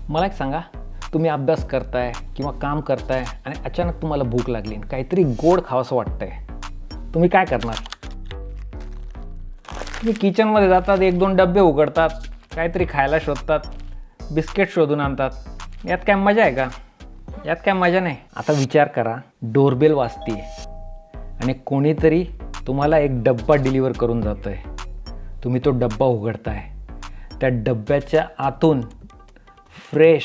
मला एक सांगा, तुम्ही अभ्यास करताय किंवा काम करताय आणि अचानक तुम्हाला भूक लागली, काहीतरी गोड खावंसं वाटतंय, तुम्ही काय करणार? तुम्ही किचनमध्ये जातात, एक दोन डबे उघडतात, काहीतरी खायला शोधतात, बिस्किट शोधून आणतात. यात काय मजा आहे का? यात काय मजा नाही. आता विचार करा, डोरबेल वाजते आणि कोणीतरी तुम्हाला एक डब्बा डिलिव्हर करून जातोय. तुम्ही तो डब्बा उघडताय, त्या डब्याच्या आतून फ्रेश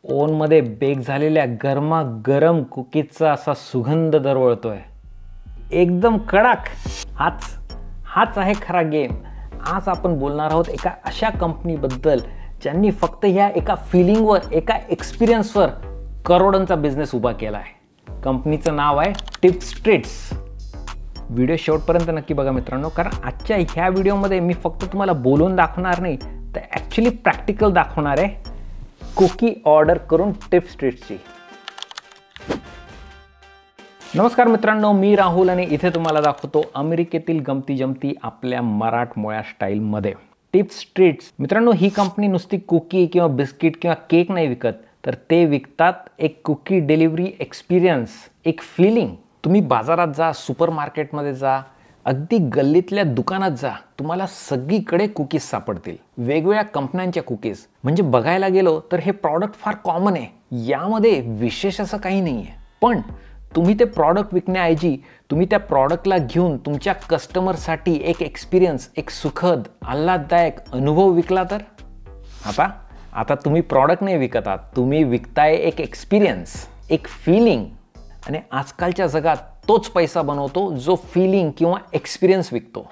ओव्हनमध्ये बेक झालेल्या गरमागरम कुकीजचा असा सुगंध दरवळतोय, एकदम कडक. हाच आहे खरा गेम. आज आपण बोलणार आहोत एका अशा कंपनीबद्दल ज्यांनी फक्त ह्या एका फिलिंगवर, एका एक्सपिरियन्सवर करोडोंचा बिझनेस उभा केला आहे. कंपनीचं नाव आहे टिपस्ट्रीट्स. व्हिडिओ शेवटपर्यंत नक्की बघा मित्रांनो, कारण आजच्या ह्या व्हिडिओमध्ये मी फक्त तुम्हाला बोलून दाखवणार नाही, तर ॲक्च्युली प्रॅक्टिकल दाखवणार आहे कुकी ऑर्डर करून टिपस्ट्रीट्सची. नमस्कार मित्रांनो, मी राहुल आणि इथे तुम्हाला दाखवतो अमेरिकेतील गमती जमती आपल्या मराठमोळ्या स्टाईलमध्ये. टिपस्ट्रीट्स मित्रांनो, ही कंपनी नुसती कुकी किंवा बिस्किट किंवा केक नाही विकत, तर ते विकतात एक कुकी डिलिव्हरी एक्सपिरियन्स, एक फिलिंग. तुम्ही बाजारात जा, सुपर मार्केटमध्ये जा, अगदी गल्लीतल्या दुकानात जा, तुम्हाला सगळीकडे कुकीज सापडतील, वेगवेगळ्या कंपन्यांच्या कुकीज. म्हणजे बघायला गेलो तर हे प्रॉडक्ट फार कॉमन आहे, यामध्ये विशेष असं काही नाही आहे. पण तुम्ही ते प्रॉडक्ट विकण्याऐवजी तुम्ही त्या प्रॉडक्टला घेऊन तुमच्या कस्टमरसाठी एक एक्सपिरियन्स, एक सुखद आल्हाददायक अनुभव विकला तर? आता तुम्ही प्रॉडक्ट नाही विकत आहात, तुम्ही विकताय एक एक्सपिरियन्स, एक फिलिंग. आणि आजकालच्या जगात तोच पैसा बनवतो जो फिलिंग किंवा एक्सपिरियन्स विकतो.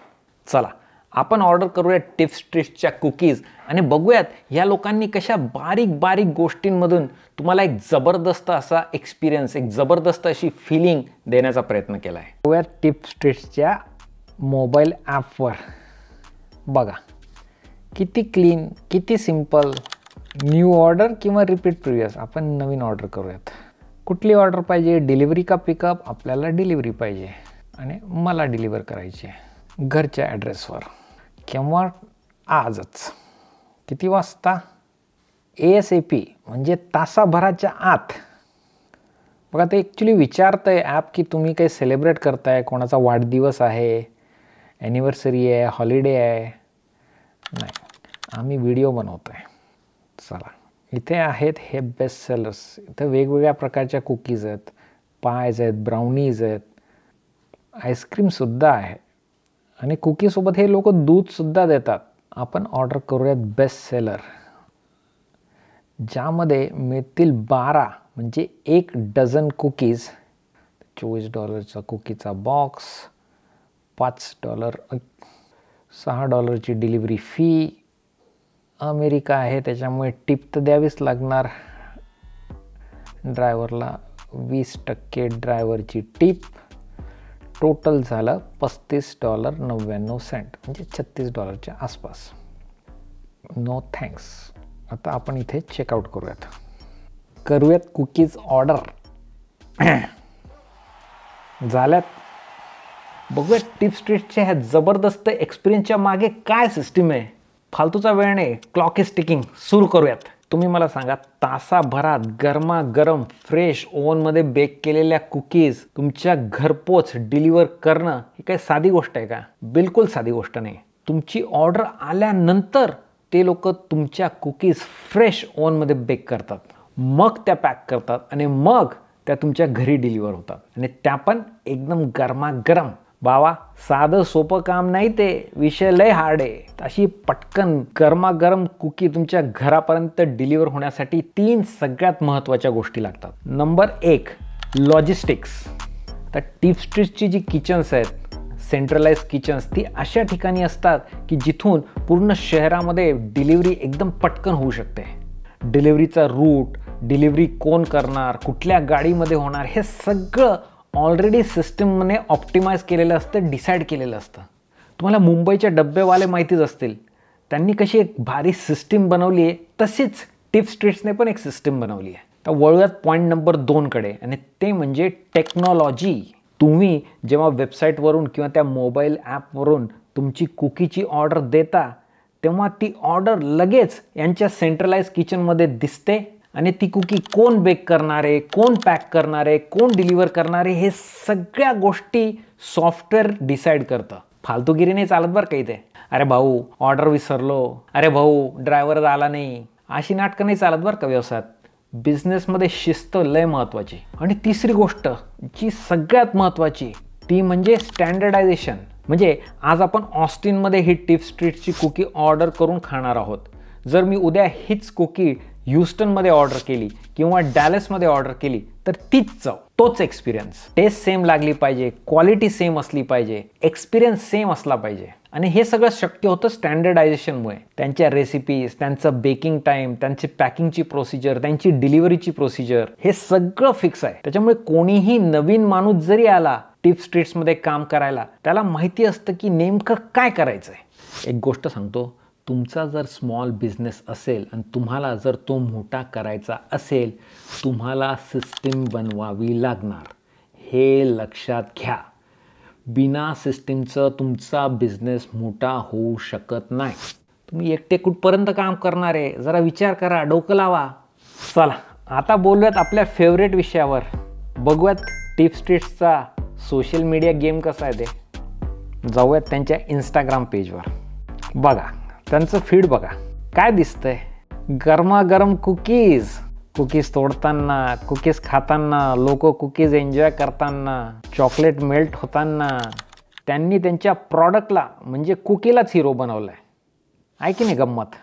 चला आपण ऑर्डर करूया टिपस्ट्रीट्सच्या कुकीज आणि बघूयात ह्या लोकांनी कशा बारीक बारीक गोष्टींमधून तुम्हाला एक जबरदस्त असा एक्सपिरियन्स, एक जबरदस्त अशी फिलिंग देण्याचा प्रयत्न केला आहे. बघूयात टिपस्ट्रीट्सच्या मोबाईल ॲपवर. बघा किती क्लीन, किती सिम्पल. न्यू ऑर्डर किंवा रिपीट प्रिव्हियस. आपण नवीन ऑर्डर करूयात. कुठली ऑर्डर पाहिजे? डिलिव्हरी का पिकअप? आपल्याला डिलिव्हरी पाहिजे आणि मला डिलिव्हर करायची आहे घरच्या ॲड्रेसवर, केव्हा? आजच. किती वाजता? ASAP, म्हणजे तासाभराच्या आत. बघा ते ॲक्च्युली विचारतं आहे ॲप की तुम्ही काही सेलिब्रेट करताय, कोणाचा वाढदिवस आहे, ॲनिव्हर्सरी आहे, हॉलिडे आहे? नाही, आम्ही व्हिडिओ बनवतो आहे. चला इथे आहेत हे बेस्ट सेलर्स. इथं वेगवेगळ्या प्रकारच्या कुकीज आहेत, पायज आहेत, ब्राउनीज आहेत, आईस्क्रीमसुद्धा आहे आणि कुकीसोबत हे लोक दूधसुद्धा देतात. आपण ऑर्डर करूयात बेस्ट सेलर, ज्यामध्ये मिळतील 12 म्हणजे 1 डझन कुकीज. $24चा कुकीचा बॉक्स, $5, $6ची डिलिव्हरी फी. अमेरिका आहे त्याच्यामुळे टिप तर द्यावीच लागणार. ड्रायव्हरला 20% ड्रायव्हरची टिप. टोटल झालं $35.99, म्हणजे $36च्या आसपास. No thanks. आता आपण इथे चेकआउट करूयात कुकीज ऑर्डर. झाल्यात. बघूयात टिपस्ट्रीट्सच्या ह्या जबरदस्त एक्सपिरियन्सच्या मागे काय सिस्टीम आहे. फालतूचा वेळ नाही, क्लॉक इज टिकिंग. सुरू करूयात. तुम्ही मला सांगा, तासाभरात गरमागरम फ्रेश ओव्हनमध्ये बेक केलेल्या कुकीज तुमच्या घरपोच डिलिव्हर करणं ही काही साधी गोष्ट आहे का? बिलकुल साधी गोष्ट नाही. तुमची ऑर्डर आल्यानंतर ते लोक तुमच्या कुकीज फ्रेश ओव्हनमध्ये बेक करतात, मग त्या पॅक करतात आणि मग त्या तुमच्या घरी डिलिव्हर होतात, आणि त्या पण एकदम गरमागरम. बाबा साधं सोपं काम नाही ते, विषय लय हार्ड आहे. अशी पटकन गरमागरम कुकी तुमच्या घरापर्यंत डिलिव्हर होण्यासाठी 3 सगळ्यात महत्त्वाच्या गोष्टी लागतात. Number 1, logistics. तर टिपस्ट्रीट्सची जी किचन्स आहेत, सेंट्रलाइज किचन्स, ती अशा ठिकाणी असतात की जिथून पूर्ण शहरामध्ये डिलिव्हरी एकदम पटकन होऊ शकते. डिलिव्हरीचा रूट, डिलिव्हरी कोण करणार, कुठल्या गाडीमध्ये होणार, हे सगळं ऑलरेडी सिस्टीमने ऑप्टिमाइज केलेलं असतं, डिसाईड केलेलं असतं. तुम्हाला मुंबईच्या डब्बेवाले माहितीच असतील, त्यांनी कशी एक भारी सिस्टीम बनवली आहे, तशीच टिपस्ट्रीट्सने पण एक सिस्टीम बनवली आहे. तर वळूयात पॉईंट नंबर 2कडे, आणि ते म्हणजे टेक्नॉलॉजी. तुम्ही जेव्हा वेबसाईटवरून किंवा त्या मोबाईल ॲपवरून तुमची कुकीची ऑर्डर देता, तेव्हा ती ऑर्डर लगेच यांच्या सेंट्रलाइज किचनमध्ये दिसते आणि ती कुकी कोण बेक करणार आहे, कोण पॅक करणार आहे, कोण डिलिव्हर करणार आहे, हे सगळ्या गोष्टी सॉफ्टवेअर डिसाईड करतं. फालतूगिरी नाही चालत बरं का इथे. अरे भाऊ ऑर्डर विसरलो, अरे भाऊ ड्रायव्हर आला नाही, अशी नाटकं नाही चालत बरं का व्यवसायात. बिझनेसमध्ये शिस्त लय महत्त्वाची. आणि तिसरी गोष्ट जी सगळ्यात महत्त्वाची ती म्हणजे स्टँडर्डायझेशन. म्हणजे आज आपण ऑस्टिनमध्ये ही टिप स्ट्रीटची कुकी ऑर्डर करून खाणार आहोत. जर मी उद्या हीच कुकी ह्युस्टनमध्ये ऑर्डर केली किंवा डॅलसमध्ये ऑर्डर केली तर तीच चव, तोच एक्सपिरियन्स. टेस्ट सेम लागली पाहिजे, क्वालिटी सेम असली पाहिजे, एक्सपिरियन्स सेम असला पाहिजे. आणि हे सगळं शक्य होतं स्टँडर्डायझेशनमुळे. त्यांच्या रेसिपीज, त्यांचं बेकिंग टाईम, त्यांची पॅकिंगची प्रोसिजर, त्यांची डिलिव्हरीची प्रोसिजर, हे सगळं फिक्स आहे. त्याच्यामुळे कोणीही नवीन माणूस जरी आला टिप स्ट्रीट्समध्ये काम करायला, त्याला माहिती असतं की नेमकं काय करायचं आहे. एक गोष्ट सांगतो, तुमचा जर स्मॉल बिझनेस असेल आणि तुम्हाला जर तो मोठा करायचा असेल, तुम्हाला सिस्टीम बनवावी लागणार. हे लक्षात घ्या. बिना सिस्टीमचं तुमचा बिझनेस मोठा होऊ शकत नाही. तुम्ही एकटे कुठपर्यंत काम करणार आहे, जरा विचार करा, डोकं लावा. चला आता बोलूयात आपल्या फेवरेट विषयावर. बघूयात टिप स्ट्रीट्सचा सोशल मीडिया गेम कसा आहे ते. जाऊयात त्यांच्या इंस्टाग्राम पेजवर. बघा त्यांचं फीड बघा. काय दिसतंय? गरमागरम कुकीज, कुकीज तोडताना, कुकीज खाताना, लोक कुकीज एन्जॉय करताना, चॉकलेट मेल्ट होताना. त्यांनी त्यांच्या प्रॉडक्टला म्हणजे कुकीलाच हिरो बनवलं आहे. आहे की नाही गंमत?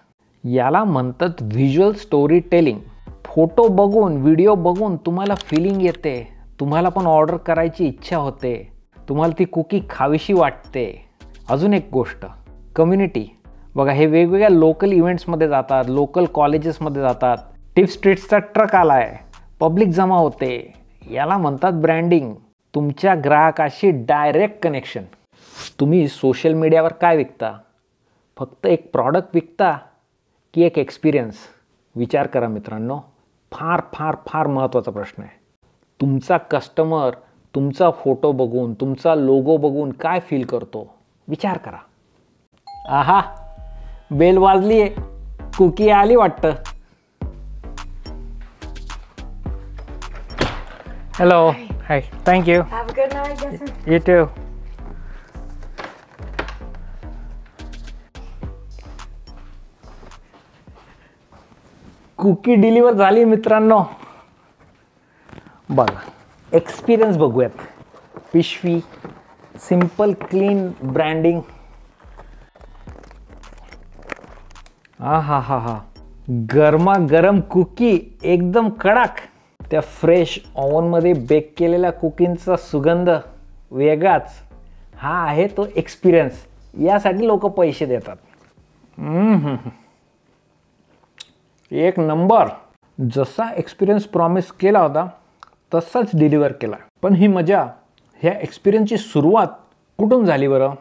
याला म्हणतात व्हिज्युअल स्टोरी टेलिंग. फोटो बघून, व्हिडिओ बघून तुम्हाला फिलिंग येते, तुम्हाला पण ऑर्डर करायची इच्छा होते, तुम्हाला ती कुकी खावीशी वाटते. अजून एक गोष्ट, कम्युनिटी. बघा हे वेगवेगळ्या लोकल इव्हेंट्समध्ये जातात, लोकल कॉलेजेसमध्ये जातात. टिप स्ट्रीट्सचा ट्रक आला आहे, पब्लिक जमा होते. याला म्हणतात ब्रँडिंग. तुमच्या ग्राहकाशी डायरेक्ट कनेक्शन. तुम्ही सोशल मीडियावर काय विकता? फक्त एक प्रॉडक्ट विकता की एक एक्सपिरियन्स? विचार करा मित्रांनो. फार फार फार महत्त्वाचा प्रश्न आहे. तुमचा कस्टमर तुमचा फोटो बघून, तुमचा लोगो बघून काय फील करतो? विचार करा. आहा, बेल वाजली आहे, कुकी आली वाटतं. Hello, hi, thank you. Have a good night, Justin. You too. Cookie deliver झाली मित्रांनो. बघा एक्सपिरियन्स बघूयात. पिशवी, सिंपल क्लीन ब्रँडिंग. हा हा हा हा, गरमागरम कुकी एकदम कडक. त्या फ्रेश ओव्हनमध्ये बेक केलेल्या कुकींचा सुगंध वेगळाच. हा आहे तो एक्सपिरियन्स. यासाठी लोक पैसे देतात. एक नंबर. जसा एक्सपिरियन्स प्रॉमिस केला होता तसाच डिलिव्हर केला. पण ही मजा, ह्या एक्सपिरियन्सची सुरुवात कुठून झाली बरं?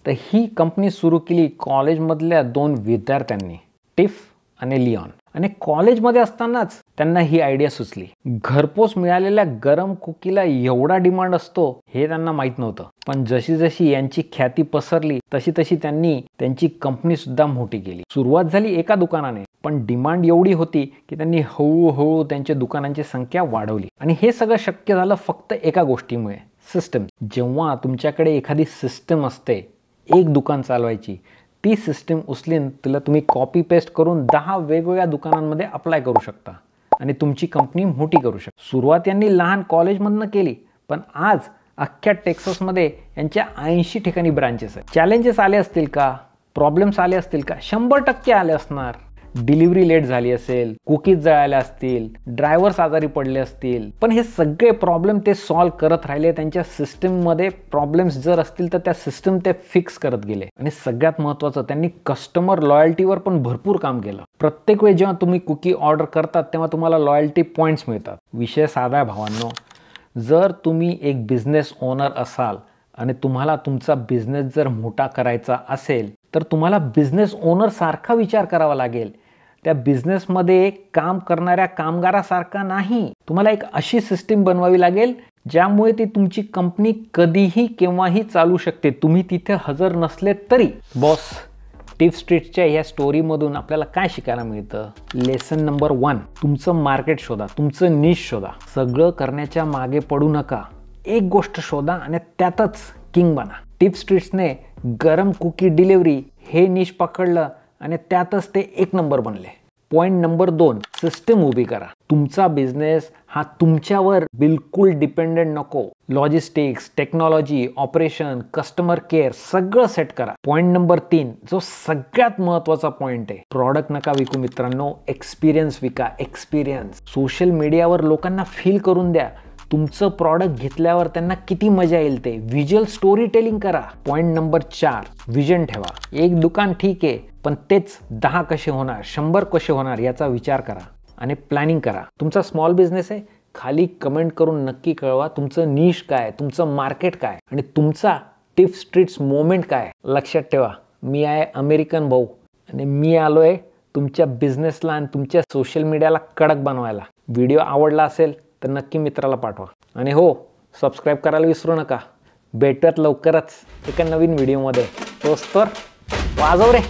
तर ही कंपनी सुरू केली कॉलेजमधल्या 2 विद्यार्थ्यांनी, टिफ आणि लिओन. आणि कॉलेजमध्ये असतानाच त्यांना ही आयडिया सुचली. घरपोच मिळालेल्या गरम कुकीला एवढा डिमांड असतो हे त्यांना माहीत नव्हतं. पण जशी जशी यांची ख्याती पसरली तशी तशी त्यांनी त्यांची कंपनी सुद्धा मोठी केली. सुरुवात झाली एका दुकानाने, पण डिमांड एवढी होती की त्यांनी हळूहळू त्यांच्या दुकानांची संख्या वाढवली. आणि हे सगळं शक्य झालं फक्त एका गोष्टीमुळे, सिस्टम. जेव्हा तुमच्याकडे एखादी सिस्टम असते एक दुकान चालवायची, ती सिस्टीम उचलून तिला तुम्ही कॉपी पेस्ट करून 10 वेगवेगळ्या दुकानांमध्ये अप्लाय करू शकता आणि तुमची कंपनी मोठी करू शकता. सुरुवात यांनी लहान कॉलेजमधनं केली, पण आज अख्ख्या टेक्सासमध्ये यांच्या 80 ठिकाणी ब्रांचेस आहेत. चॅलेंजेस आले असतील का? प्रॉब्लेम्स आले असतील का? 100% आले असणार. डिलिव्हरी लेट झाली असेल, कुकीज जळाल्या असतील, ड्रायव्हर्स आजारी पडले असतील, पण हे सगळे प्रॉब्लेम ते सॉल्व्ह करत राहिले. त्यांच्या सिस्टीममध्ये प्रॉब्लेम्स जर असतील तर त्या सिस्टीम ते फिक्स करत गेले. आणि सगळ्यात महत्त्वाचं, त्यांनी कस्टमर लॉयल्टीवर पण भरपूर काम केलं. प्रत्येक वेळी जेव्हा तुम्ही कुकी ऑर्डर करतात तेव्हा तुम्हाला लॉयल्टी पॉईंट्स मिळतात. विषय साधा आहे भावांनो. जर तुम्ही एक बिझनेस ओनर असाल आणि तुम्हाला तुमचा बिझनेस जर मोठा करायचा असेल तर तुम्हाला बिझनेस ओनर सारखा विचार करावा लागेल. त्या बिझनेसमध्ये काम करणाऱ्या कामगारासारखा नाही. तुम्हाला एक अशी सिस्टीम बनवावी लागेल ज्यामुळे ती तुमची कंपनी कधीही केव्हाही चालू शकते, तुम्ही तिथे हजर नसले तरी. बॉस, टिप्स स्ट्रीट्सच्या या स्टोरीमधून आपल्याला काय शिकायला मिळतं? लेसन नंबर 1, तुमचं मार्केट शोधा, तुमचं निश शोधा. सगळं करण्याच्या मागे पडू नका. एक गोष्ट शोधा आणि त्यातच किंग बना. टिप्स स्ट्रीट्सने गरम कुकी डिलिव्हरी हे निश पकडलं आणि त्यातच ते एक नंबर बनले. पॉइंट नंबर 2, सिस्टम उभी करा. तुमचा बिझनेस हा तुमच्यावर बिलकुल डिपेंडेंट नको. Logistics, technology, operation, customer care सगळं सेट करा. पॉइंट नंबर 3, जो सगळ्यात महत्त्वाचा पॉइंट आहे, प्रॉडक्ट नका विकू मित्रांनो, एक्सपिरियन्स विका. एक्सपिरियन्स. सोशल मीडियावर लोकांना फील करून द्या तुमचं प्रॉडक्ट घेतल्यावर त्यांना किती मजा येईल ते. व्हिज्युअल स्टोरी टेलिंग करा. पॉइंट नंबर 4, विजन ठेवा. एक दुकान ठीक आहे, पण तेच 10 कसे होणार, 100 कसे होणार याचा विचार करा आणि प्लॅनिंग करा. तुमचा स्मॉल बिझनेस आहे, खाली कमेंट करून नक्की कळवा तुमचं निश काय, तुमचं मार्केट काय आणि तुमचा टिप्स स्ट्रीट्स मोमेंट काय. लक्षात ठेवा, मी आहे अमेरिकन भाऊ आणि मी आलोय तुमच्या बिझनेसला आणि तुमच्या सोशल मीडियाला कडक बनवायला. व्हिडिओ आवडला असेल तर नक्की मित्राला पाठवा आणि हो, सबस्क्राईब करायला विसरू नका. भेटूयात लवकरच एका नवीन व्हिडिओमध्ये. तोच तर वाजव रे.